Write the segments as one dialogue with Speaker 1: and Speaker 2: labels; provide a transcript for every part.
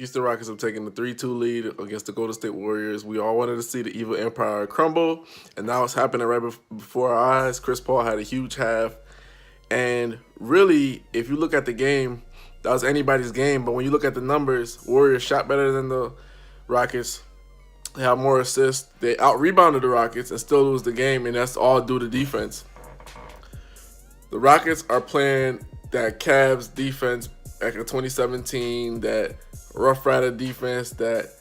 Speaker 1: Houston Rockets have taken the 3-2 lead against the Golden State Warriors. We all wanted to see the evil empire crumble, and now it's happening right before our eyes. Chris Paul had a huge half, and really, if you look at the game, that was anybody's game. But when you look at the numbers, Warriors shot better than the Rockets. They have more assists. They out-rebounded the Rockets and still lose the game, and that's all due to defense. The Rockets are playing that Cavs defense back in 2017, that Rough Rider defense, that,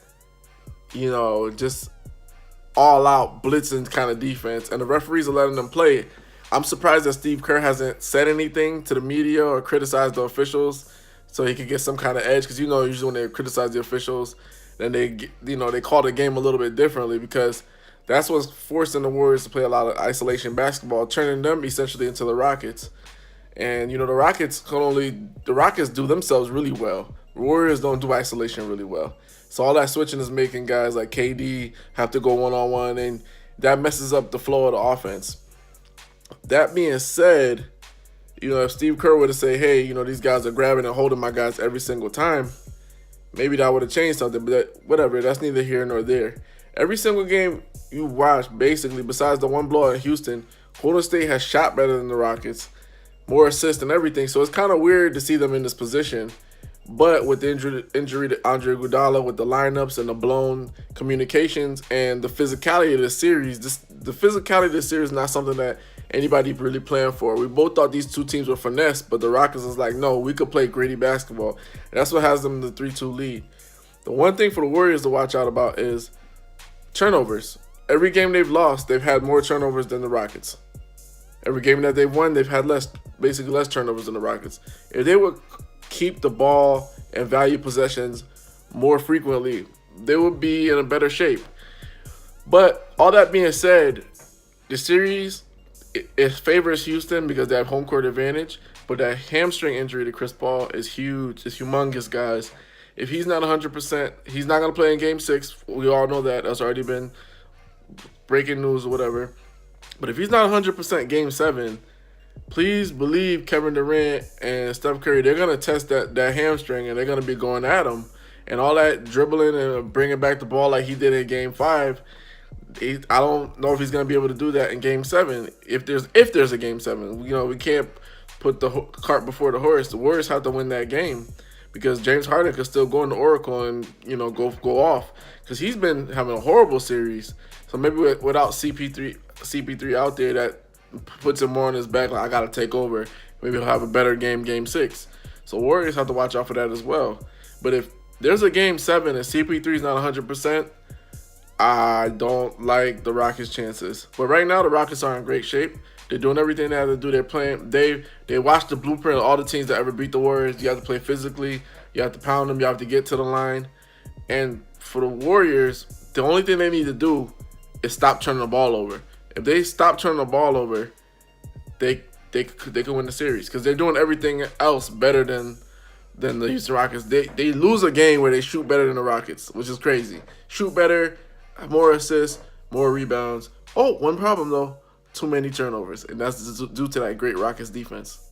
Speaker 1: just all-out blitzing kind of defense, and the referees are letting them play. I'm surprised that Steve Kerr hasn't said anything to the media or criticized the officials so he could get some kind of edge, because usually when they criticize the officials, then they call the game a little bit differently, because that's what's forcing the Warriors to play a lot of isolation basketball, turning them essentially into the Rockets. And the Rockets do themselves really well. The Warriors don't do isolation really well. So all that switching is making guys like KD have to go one-on-one, and that messes up the flow of the offense. That being said, if Steve Kerr were to say, hey, these guys are grabbing and holding my guys every single time, maybe that would have changed something, but whatever, that's neither here nor there. Every single game you watch, basically, besides the one blowout in Houston, Golden State has shot better than the Rockets, more assists and everything, so it's kind of weird to see them in this position. But with the injury to Andre Iguodala, with the lineups and the blown communications and the physicality of the series, the physicality of the series is not something that anybody really planned for. We both thought these two teams were finesse, but the Rockets was like, no, we could play gritty basketball. And that's what has them in the 3-2 lead. The one thing for the Warriors to watch out about is turnovers. Every game they've lost, they've had more turnovers than the Rockets. Every game that they've won, they've had less turnovers than the Rockets. If they would keep the ball and value possessions more frequently, they would be in a better shape. But all that being said, the series, it favors Houston because they have home court advantage, but that hamstring injury to Chris Paul is huge. It's humongous, guys. If he's not 100%, he's not going to play in Game 6. We all know that. That's already been breaking news or whatever. But if he's not 100% Game 7, please believe Kevin Durant and Steph Curry, they're going to test that hamstring, and they're going to be going at him. And all that dribbling and bringing back the ball like he did in Game 5, I don't know if he's going to be able to do that in Game 7. If there's a Game 7, we can't put the cart before the horse. The Warriors have to win that game because James Harden could still go into Oracle and go off, because he's been having a horrible series. So maybe without CP3 out there, that puts him more on his back. Like, I got to take over. Maybe he'll have a better Game 6. So Warriors have to watch out for that as well. But if there's a Game 7 and CP3 is not 100%, I don't like the Rockets' chances. But right now, the Rockets are in great shape. They're doing everything they have to do. They're playing. They watched the blueprint of all the teams that ever beat the Warriors. You have to play physically. You have to pound them. You have to get to the line. And for the Warriors, the only thing they need to do is stop turning the ball over. If they stop turning the ball over, they can win the series, because they're doing everything else better than the Houston Rockets. They lose a game where they shoot better than the Rockets, which is crazy. Shoot better, more assists, more rebounds. Oh, one problem though: too many turnovers, and that's due to that great Rockets defense.